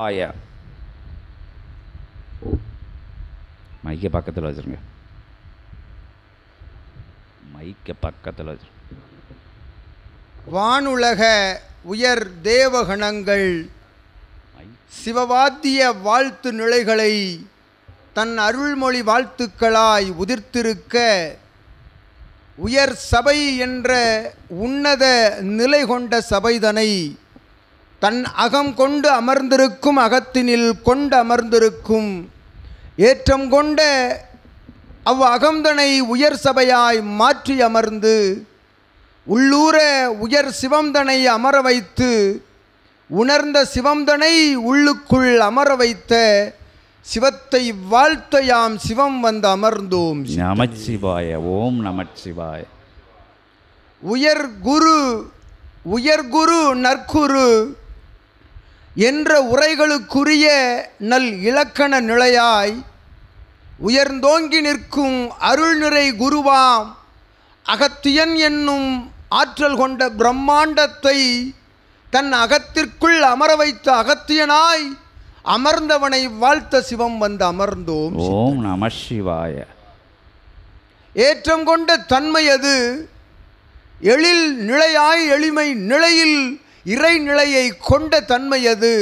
ஆயா மைக்கை பக்கத்தில் வச்சுருங்க. மைக்கை பக்கத்தில் வச்சு. வானுலக உயர் தேவகணங்கள் சிவவாத்திய வாழ்த்து நிலைகளை தன் அருள்மொழி வாழ்த்துக்களாய் உதிர்த்திருக்க, உயர் சபை என்ற உன்னத நிலை கொண்ட சபைதனை தன் அகம் கொண்டு அமர்ந்திருக்கும், அகத்தினில் கொண்டு அமர்ந்திருக்கும் ஏற்றம் கொண்ட அவ் அகம்தனை உயர் சபையாய் மாற்றி அமர்ந்து உள்ளூர உயர் சிவம்தனை அமர வைத்து, உணர்ந்த சிவம்தனை உள்ளுக்குள் அமர வைத்த சிவத்தை வாழ்த்தையாம் சிவம் வந்து அமர்ந்தோம். நமச்சிவாய. ஓம் நமச்சிவாய. உயர்குரு நற்குரு என்ற உரைகளுக்குரிய நல் இலக்கண நிலையாய் உயர்ந்தோங்கி நிற்கும் அருள்நிறை குருவாம் அகத்தியன் என்னும் ஆற்றல் கொண்ட பிரம்மாண்டத்தை தன் அகத்திற்குள் அமர வைத்த அகத்தியனாய் அமர்ந்தவனை வாழ்த்த சிவம் வந்து அமர்ந்தோம். ஓம் நம சிவாய. ஏற்றம் கொண்ட தன்மை அது. எழில் நிலையாய் எளிமை நிலையில் இறை நிலையை கொண்ட தன்மை அது.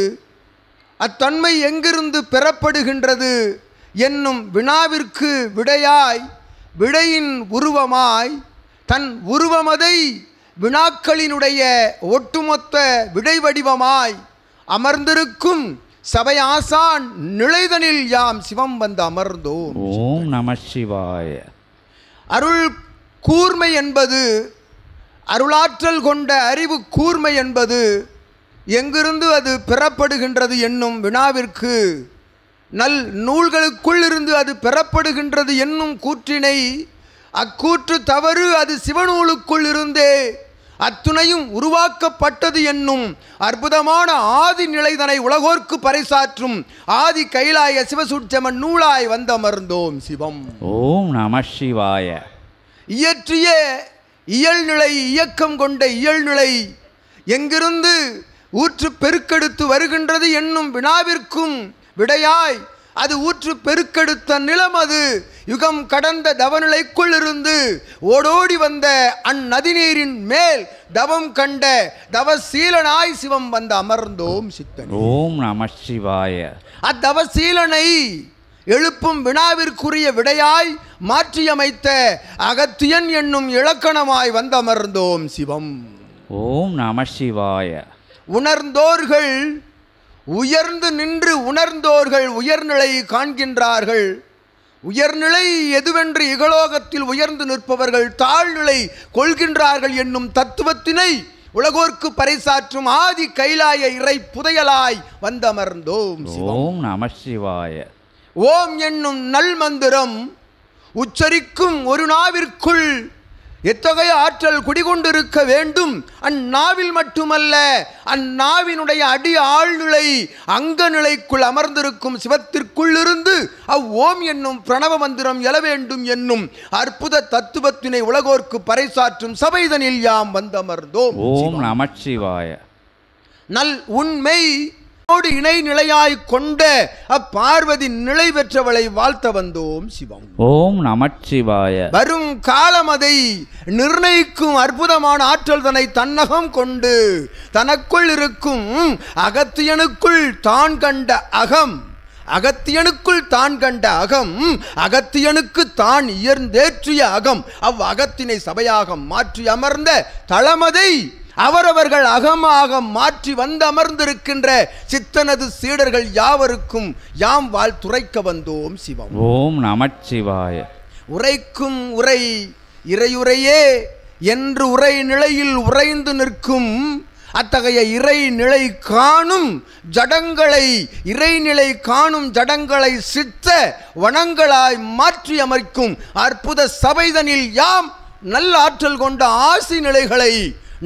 அத்தன்மை எங்கிருந்து பெறப்படுகின்றது என்னும் வினாவிற்கு விடையாய், விடையின் உருவமாய், தன் உருவமதை வினாக்களினுடைய ஒட்டுமொத்த விடை வடிவமாய் அமர்ந்திருக்கும் சபை ஆசான் நிலைதனில் யாம் சிவம் வந்து அமர்ந்தோம். ஓம் நம சிவாய. அருள் கூர்மை என்பது, அருளாற்றல் கொண்ட அறிவு கூர்மை என்பது எங்கிருந்து அது பெறப்படுகின்றது என்னும் வினாவிற்கு நல் நூல்களுக்குள் இருந்து அது பெறப்படுகின்றது என்னும் கூற்றினை, அக்கூற்று தவறு, அது சிவநூலுக்குள் இருந்தே அத்துணையும் உருவாக்கப்பட்டது என்னும் அற்புதமான ஆதி நிலைதனை உலகோர்க்கு பறைசாற்றும் ஆதி கைலாய சிவசூட்சமன் நூலாய் வந்தமர்ந்தோம் சிவம். ஓம் நம சிவாய. இயற்றிய இயல்நிலை, இயக்கம் கொண்ட இயல்நிலை எங்கிருந்து ஊற்று பெருக்கெடுத்து வருகின்றது என்னும் வினாவிற்கும் விடையாய், அது ஊற்று பெருக்கெடுத்த நிலம் அது யுகம் கடந்த தவநிலைக்குள் இருந்து ஓடோடி வந்த அந்நதிநீரின் மேல் தவம் கண்ட தவசீலனாய் சிவம் வந்து அமர்ந்தோம் சித்தன். ஓம் நம சிவாய. அத்தவசீலனை எழுப்பும் வினாவிற்குரிய விடையாய் மாற்றியமைத்த அகத்தியன் என்னும் இலக்கணமாய் வந்தமர்ந்தோம் சிவம். ஓம் நம சிவாய. உணர்ந்தோர்கள் உயர்ந்து நின்று உணர்ந்தோர்கள் உயர்நிலை காண்கின்றார்கள். உயர்நிலை எதுவென்று இகலோகத்தில் உயர்ந்து நிற்பவர்கள் தாழ்நிலை கொள்கின்றார்கள் என்னும் தத்துவத்தினை உலகோர்க்கு பறைசாற்றும் ஆதி கைலாய இறை புதையலாய் வந்தமர்ந்தோம். ஓம் நம சிவாய. ஓம் என்னும் நல் மந்திரம் உச்சரிக்கும் ஒரு நாவிற்குள் எத்தகைய ஆற்றல் குடிகொண்டிருக்க வேண்டும். அந்நாவில் மட்டுமல்ல, அந்நாவினுடைய அடி ஆழ்நிலை அங்க நிலைக்குள் அமர்ந்திருக்கும் சிவத்திற்குள் இருந்து ஓம் என்னும் பிரணவ மந்திரம் எழ வேண்டும் என்னும் அற்புத தத்துவத்தினை உலகோர்க்கு பறைசாற்றும் சபைதனில் யாம் வந்தமர்ந்தோம். ஓம் நம சிவாய. நல் உண்மை இணை நிலையாய் கொண்ட அப்பார்வதி நிலை பெற்றவளை வாழ்த்த வந்தோம் சிவம். ஓம் நம சிவாய. வரும் காலம் அதை நிர்ணயிக்கும் அற்புதமான ஆற்றல் தன்னை தன்னகம் கொண்டு தனக்குள் இருக்கும் அகத்தியனுக்குள் தான் கண்ட அகம், அகத்தியனுக்குள் தான் கண்ட அகம், அகத்தியனுக்கு தான் இயர்ந்தேற்றிய அகம், அகத்தினை சபையாக மாற்றி அமர்ந்த தளமதை அவரவர்கள் அகமாக மாற்றி வந்து அமர்ந்திருக்கின்ற சித்தனது சீடர்கள் யாவருக்கும் யாம் வாழ்த்துரைக்க வந்தோம் சிவம். ஓம் நம சிவாய. உரைக்கும் உரை இறையுரையே என்று உரை நிலையில் உறைந்து நிற்கும் அத்தகைய இறை நிலை காணும் ஜடங்களை, இறைநிலை காணும் ஜடங்களை சித்த வனங்களாய் மாற்றி அமைக்கும் அற்புத சபைதனில் யாம் நல்ல ஆற்றல் கொண்ட ஆசி நிலைகளை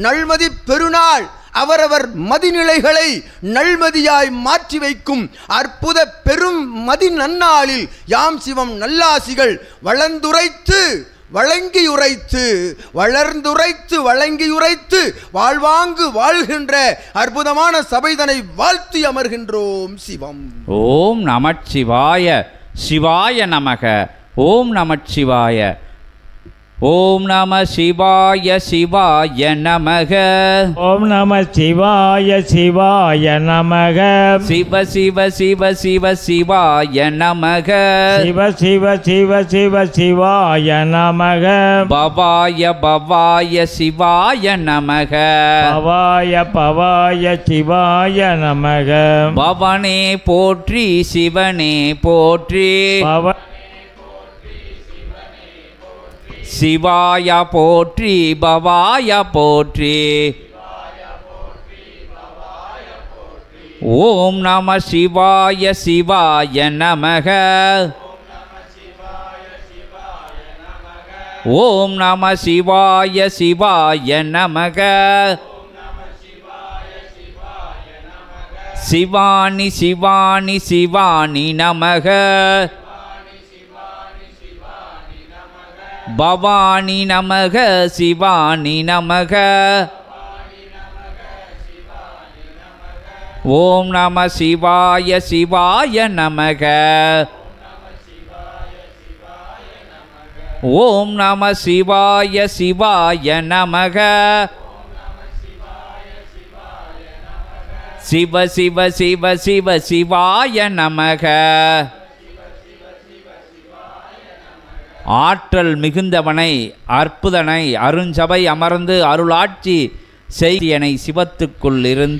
நல்மதி பெருநாள் அவரவர் மதிநிலைகளை நல்மதியாய் மாற்றி வைக்கும் அற்புத பெரும் மதி நன்னாளில் யாம் சிவம் நல்லாசிகள் வளர்ந்துரைத்து வழங்கியுரைத்து வளர்ந்துரைத்து வழங்கியுரைத்து வாழ்வாங்கு வாழ்கின்ற அற்புதமான சபைதனை வாழ்த்தி அமர்கின்றோம். சிவம். ஓம் நமச்சிவாய. சிவாய நமக. ஓம் நமச்சிவாய. ஓம் நம சிவாய. சிவாய நமக. ஓம் நம சிவாய. சிவாய நமக. சிவ சிவ சிவ சிவ சிவாய நமக. சிவ சிவ சிவ சிவ சிவாய நமக. பவாய பவாய சிவாய நமக. பவாய பவாய சிவாய நமக. பவனே போற்றி சிவனே போற்றி. சிவாய போற்றி பவாய போற்றி. ஓம் நம சிவாய. சிவாய நமக. ஓம் நம சிவாய. சிவாய நமக. சிவானி சிவானி சிவானி நமக. பவானி நமக. சிவானி நமக. ஓம் நம சிவாய. சிவாய நமக. ஓம் நம சிவாய. சிவாய நமக. சிவ சிவ சிவ சிவ சிவாய நமக. ஆற்றல் மிகுந்தவனை அற்புதனை அருஞ்சபை அமர்ந்து அருளாட்சி செய்யனை சிவத்துக்குள் இருந்து